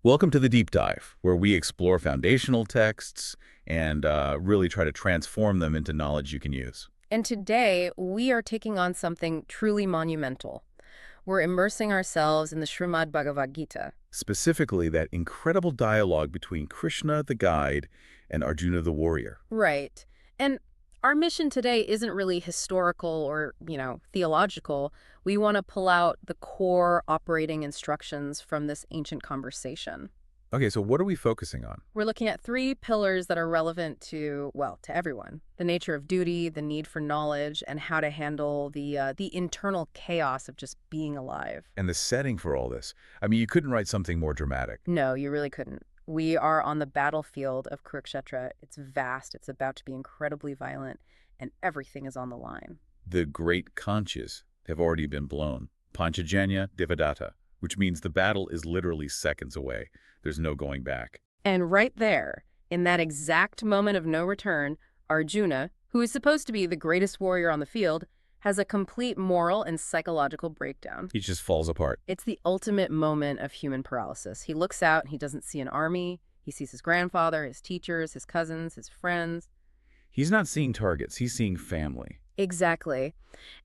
Welcome to the Deep Dive, where we explore foundational texts and really try to transform them into knowledge you can use. And today, we are taking on something truly monumental. We're immersing ourselves in the Srimad Bhagavad Gita. Specifically, that incredible dialogue between Krishna, the guide, and Arjuna, the warrior. Right. And our mission today isn't really historical or, theological. We want to pull out the core operating instructions from this ancient conversation. Okay, so what are we focusing on? We're looking at three pillars that are relevant to, well, to everyone. The nature of duty, the need for knowledge, and how to handle the internal chaos of just being alive. And the setting for all this. I mean, you couldn't write something more dramatic. No, you really couldn't. We are on the battlefield of Kurukshetra. It's vast, it's about to be incredibly violent, and everything is on the line. The great conches have already been blown. Panchajanya Devadatta, which means the battle is literally seconds away. There's no going back. And right there, in that exact moment of no return, Arjuna, who is supposed to be the greatest warrior on the field, has a complete moral and psychological breakdown. He just falls apart. It's the ultimate moment of human paralysis. He looks out and he doesn't see an army. He sees his grandfather, his teachers, his cousins, his friends. He's not seeing targets. He's seeing family. Exactly.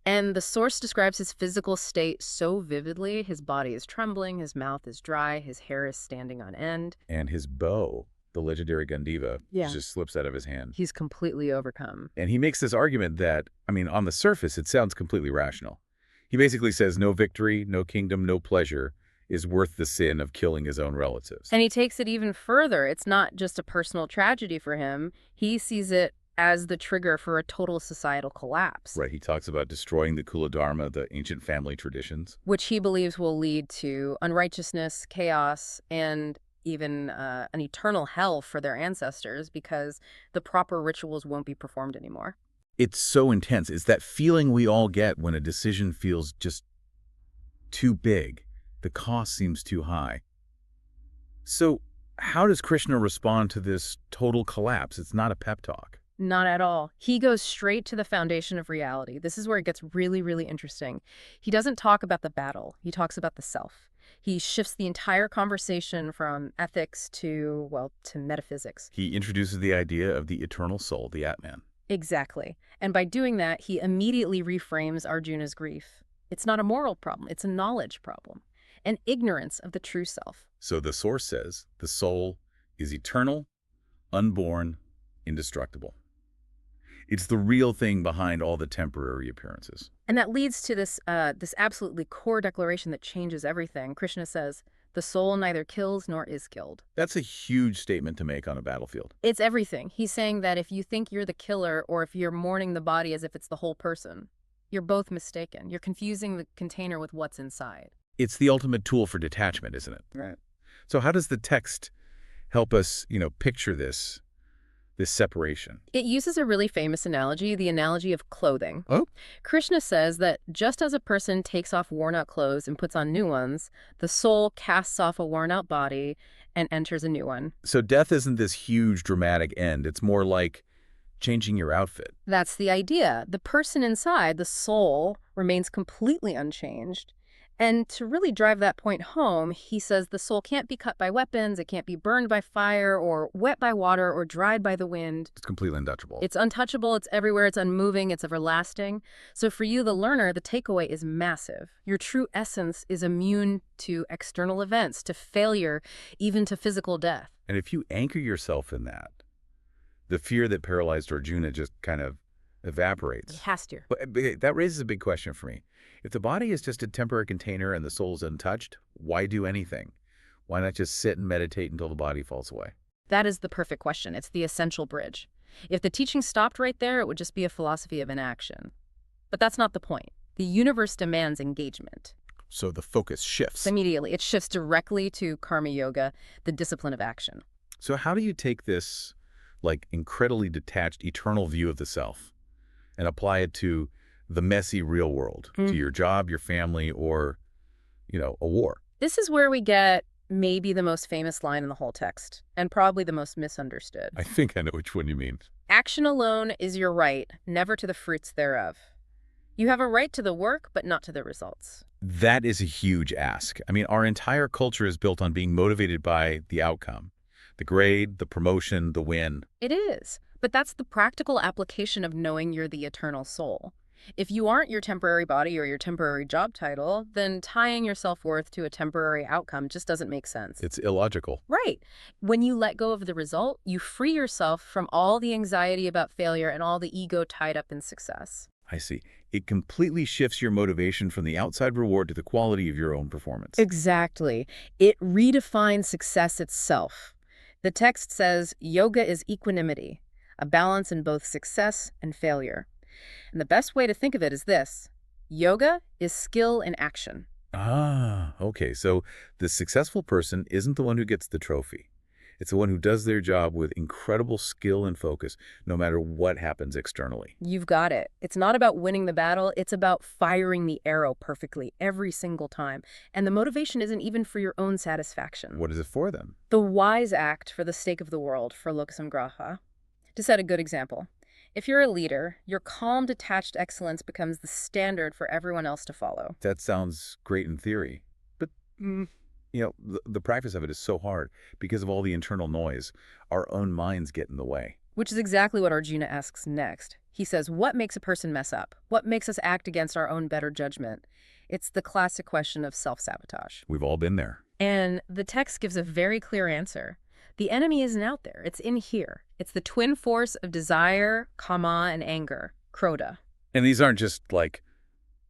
And the source describes his physical state so vividly. His body is trembling, his mouth is dry, his hair is standing on end. And his bow, the legendary Gandiva, just slips out of his hand. He's completely overcome. And he makes this argument that, I mean, on the surface, it sounds completely rational. He basically says no victory, no kingdom, no pleasure is worth the sin of killing his own relatives. And he takes it even further. It's not just a personal tragedy for him. He sees it as the trigger for a total societal collapse. Right, he talks about destroying the Kula Dharma, the ancient family traditions. Which he believes will lead to unrighteousness, chaos, and even an eternal hell for their ancestors because the proper rituals won't be performed anymore. It's so intense. It's that feeling we all get when a decision feels just too big. The cost seems too high. So how does Krishna respond to this total collapse? It's not a pep talk. Not at all. He goes straight to the foundation of reality. This is where it gets really, really interesting. He doesn't talk about the battle. He talks about the self. He shifts the entire conversation from ethics to, well, to metaphysics. He introduces the idea of the eternal soul, the Atman. Exactly. And by doing that, he immediately reframes Arjuna's grief. It's not a moral problem. It's a knowledge problem. An ignorance of the true self. So the source says the soul is eternal, unborn, indestructible. It's the real thing behind all the temporary appearances. And that leads to this absolutely core declaration that changes everything. Krishna says, the soul neither kills nor is killed. That's a huge statement to make on a battlefield. It's everything. He's saying that if you think you're the killer or if you're mourning the body as if it's the whole person, you're both mistaken. You're confusing the container with what's inside. It's the ultimate tool for detachment, isn't it? Right. So how does the text help us, picture this separation? It uses a really famous analogy, the analogy of clothing. Oh? Krishna says that just as a person takes off worn-out clothes and puts on new ones, the soul casts off a worn-out body and enters a new one. So death isn't this huge dramatic end. It's more like changing your outfit. That's the idea. The person inside, the soul, remains completely unchanged. And to really drive that point home, he says the soul can't be cut by weapons, it can't be burned by fire, or wet by water, or dried by the wind. It's completely untouchable. It's untouchable, it's everywhere, it's unmoving, it's everlasting. So for you, the learner, the takeaway is massive. Your true essence is immune to external events, to failure, even to physical death. And if you anchor yourself in that, the fear that paralyzed Arjuna just kind of evaporates. It has to. But that raises a big question for me. If the body is just a temporary container and the soul is untouched, why do anything? Why not just sit and meditate until the body falls away? That is the perfect question. It's the essential bridge. If the teaching stopped right there, it would just be a philosophy of inaction. But that's not the point. The universe demands engagement. So the focus shifts. Immediately. It shifts directly to karma yoga, the discipline of action. So how do you take this, incredibly detached, eternal view of the self and apply it to the messy real world, to your job, your family, or, a war? This is where we get maybe the most famous line in the whole text, and probably the most misunderstood. I think I know which one you mean. Action alone is your right, never to the fruits thereof. You have a right to the work, but not to the results. That is a huge ask. I mean, our entire culture is built on being motivated by the outcome. The grade, the promotion, the win. It is, but that's the practical application of knowing you're the eternal soul. If you aren't your temporary body or your temporary job title, then tying your self-worth to a temporary outcome just doesn't make sense. It's illogical. Right. When you let go of the result, you free yourself from all the anxiety about failure and all the ego tied up in success. I see. It completely shifts your motivation from the outside reward to the quality of your own performance. Exactly. It redefines success itself. The text says yoga is equanimity, a balance in both success and failure. And the best way to think of it is this: yoga is skill in action. Ah, okay. So the successful person isn't the one who gets the trophy. It's the one who does their job with incredible skill and focus, no matter what happens externally. You've got it. It's not about winning the battle, it's about firing the arrow perfectly every single time. And the motivation isn't even for your own satisfaction. What is it for then? The wise act for the sake of the world, for Lokasamgraha. To set a good example, if you're a leader, your calm, detached excellence becomes the standard for everyone else to follow. That sounds great in theory, but the practice of it is so hard because of all the internal noise. Our own minds get in the way. Which is exactly what Arjuna asks next. He says, what makes a person mess up? What makes us act against our own better judgment? It's the classic question of self-sabotage. We've all been there. And the text gives a very clear answer. The enemy isn't out there. It's in here. It's the twin force of desire, kama, and anger, krodha. And these aren't just like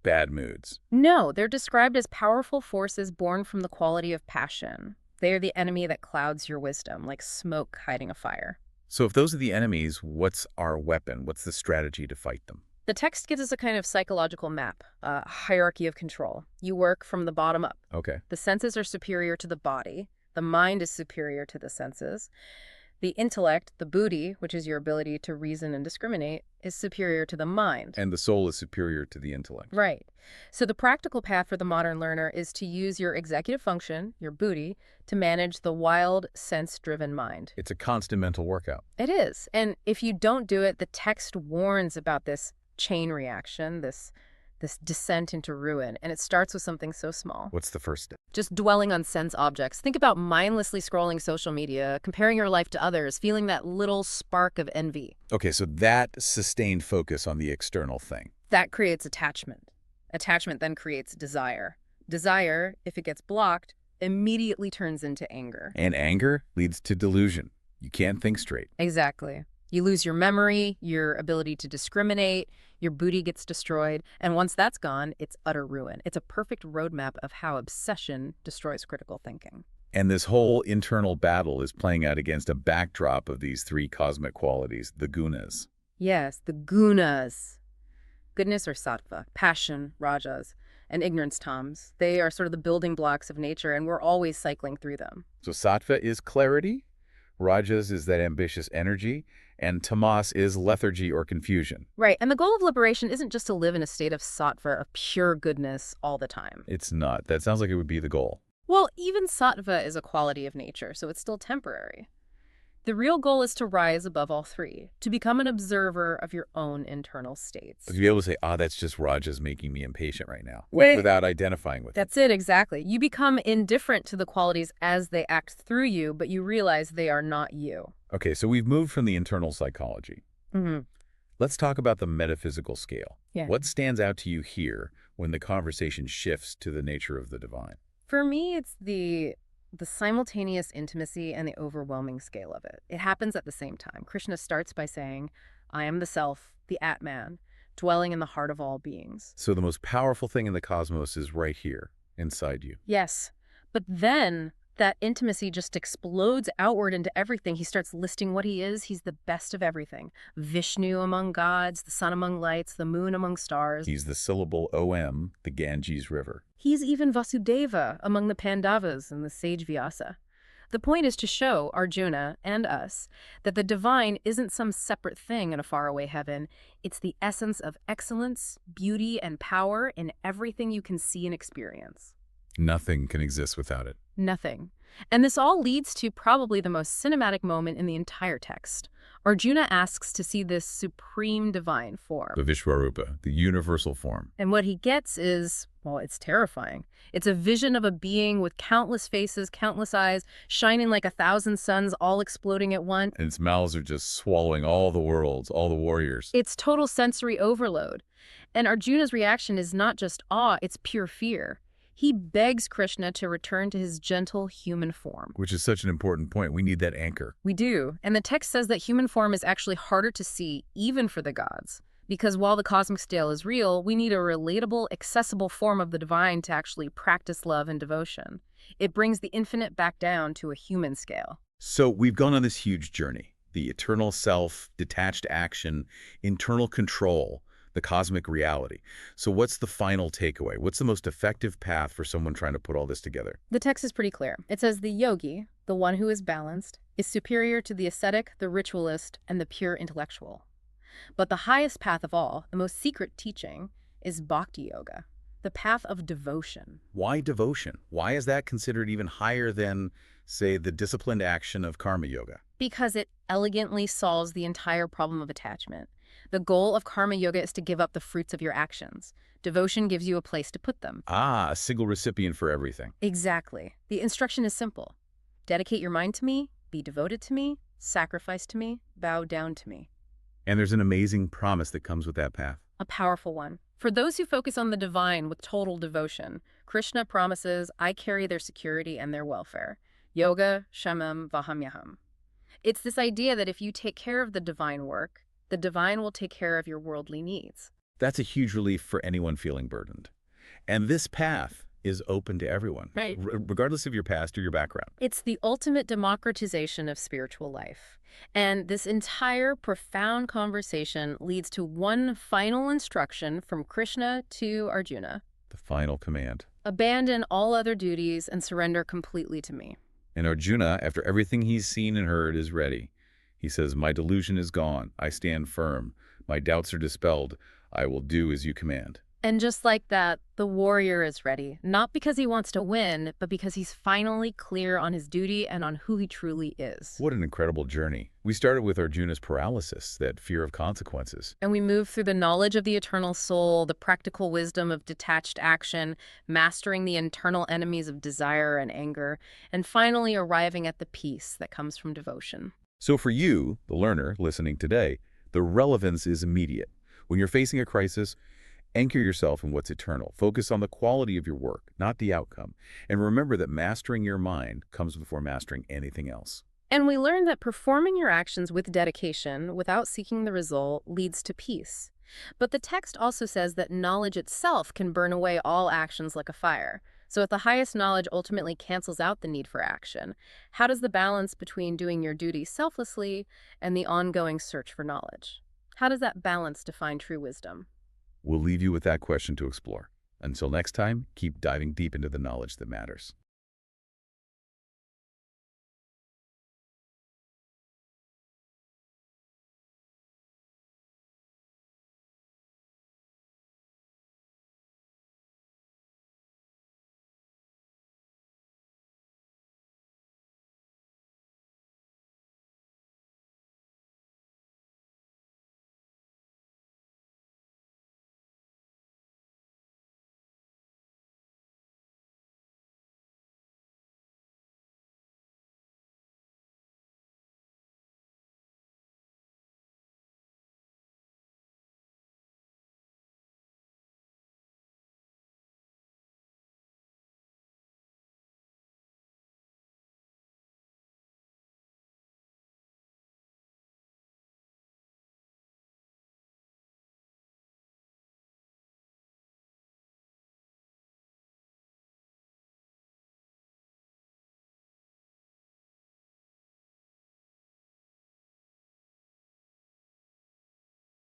bad moods. No, they're described as powerful forces born from the quality of passion. They are the enemy that clouds your wisdom, like smoke hiding a fire. So if those are the enemies, what's our weapon? What's the strategy to fight them? The text gives us a kind of psychological map, a hierarchy of control. You work from the bottom up. Okay. The senses are superior to the body. The mind is superior to the senses. The intellect, the buddhi, which is your ability to reason and discriminate, is superior to the mind. And the soul is superior to the intellect. Right. So the practical path for the modern learner is to use your executive function, your buddhi, to manage the wild, sense-driven mind. It's a constant mental workout. It is. And if you don't do it, the text warns about this chain reaction, this descent into ruin, and it starts with something so small. What's the first step? Just dwelling on sense objects. Think about mindlessly scrolling social media, comparing your life to others, feeling that little spark of envy. Okay, so that sustained focus on the external thing. That creates attachment. Attachment then creates desire. Desire, if it gets blocked, immediately turns into anger. And anger leads to delusion. You can't think straight. Exactly. You lose your memory, your ability to discriminate, your buddhi gets destroyed, and once that's gone, it's utter ruin. It's a perfect roadmap of how obsession destroys critical thinking. And this whole internal battle is playing out against a backdrop of these three cosmic qualities, the gunas. Yes, the gunas. Goodness or sattva, passion, rajas, and ignorance tams. They are sort of the building blocks of nature, and we're always cycling through them. So sattva is clarity, rajas is that ambitious energy, and tamas is lethargy or confusion. Right, and the goal of liberation isn't just to live in a state of sattva, of pure goodness all the time. It's not. That sounds like it would be the goal. Well, even sattva is a quality of nature, so it's still temporary. The real goal is to rise above all three, to become an observer of your own internal states. To be able to say, that's just rajas making me impatient right now, without identifying with it. That's it, exactly. You become indifferent to the qualities as they act through you, but you realize they are not you. Okay, so we've moved from the internal psychology. Mm-hmm. Let's talk about the metaphysical scale. Yeah. What stands out to you here when the conversation shifts to the nature of the divine? For me, it's the simultaneous intimacy and the overwhelming scale of it. It happens at the same time. Krishna starts by saying, I am the self, the Atman, dwelling in the heart of all beings. So the most powerful thing in the cosmos is right here, inside you. Yes, but then that intimacy just explodes outward into everything. He starts listing what he is. He's the best of everything. Vishnu among gods, the sun among lights, the moon among stars. He's the syllable Om, the Ganges River. He's even Vasudeva among the Pandavas and the sage Vyasa. The point is to show Arjuna and us that the divine isn't some separate thing in a faraway heaven. It's the essence of excellence, beauty, and power in everything you can see and experience. Nothing can exist without it. Nothing. And this all leads to probably the most cinematic moment in the entire text. Arjuna asks to see this supreme divine The form. Vishwarupa, the universal form. And what he gets is, well, it's terrifying. It's a vision of a being with countless faces, countless eyes, shining like 1,000 suns, all exploding at once. And its mouths are just swallowing all the worlds, all the warriors. It's total sensory overload. And Arjuna's reaction is not just awe, it's pure fear. He begs Krishna to return to his gentle human form. Which is such an important point. We need that anchor. We do. And the text says that human form is actually harder to see, even for the gods. Because while the cosmic scale is real, we need a relatable, accessible form of the divine to actually practice love and devotion. It brings the infinite back down to a human scale. So we've gone on this huge journey. The eternal self, detached action, internal control, the cosmic reality. So what's the final takeaway? What's the most effective path for someone trying to put all this together? The text is pretty clear. It says the yogi, the one who is balanced, is superior to the ascetic, the ritualist, and the pure intellectual. But the highest path of all, the most secret teaching, is bhakti yoga, the path of devotion. Why devotion? Why is that considered even higher than, say, the disciplined action of karma yoga? Because it elegantly solves the entire problem of attachment. The goal of karma yoga is to give up the fruits of your actions. Devotion gives you a place to put them. Ah, a single recipient for everything. Exactly. The instruction is simple. Dedicate your mind to me, be devoted to me, sacrifice to me, bow down to me. And there's an amazing promise that comes with that path. A powerful one. For those who focus on the divine with total devotion, Krishna promises, I carry their security and their welfare. Yoga, shamam, vahamyaham. It's this idea that if you take care of the divine work, the divine will take care of your worldly needs. That's a huge relief for anyone feeling burdened. And this path is open to everyone, Right. regardless of your past or your background. It's the ultimate democratization of spiritual life. And this entire profound conversation leads to one final instruction from Krishna to Arjuna. The final command. Abandon all other duties and surrender completely to me. And Arjuna, after everything he's seen and heard, is ready. He says, my delusion is gone. I stand firm. My doubts are dispelled. I will do as you command. And just like that, the warrior is ready, not because he wants to win, but because he's finally clear on his duty and on who he truly is. What an incredible journey. We started with Arjuna's paralysis, that fear of consequences. And we move through the knowledge of the eternal soul, the practical wisdom of detached action, mastering the internal enemies of desire and anger, and finally arriving at the peace that comes from devotion. So for you, the learner listening today, the relevance is immediate. When you're facing a crisis, anchor yourself in what's eternal. Focus on the quality of your work, not the outcome. And remember that mastering your mind comes before mastering anything else. And we learn that performing your actions with dedication, without seeking the result, leads to peace. But the text also says that knowledge itself can burn away all actions like a fire. So if the highest knowledge ultimately cancels out the need for action, how does the balance between doing your duty selflessly and the ongoing search for knowledge? How does that balance define true wisdom? We'll leave you with that question to explore. Until next time, keep diving deep into the knowledge that matters.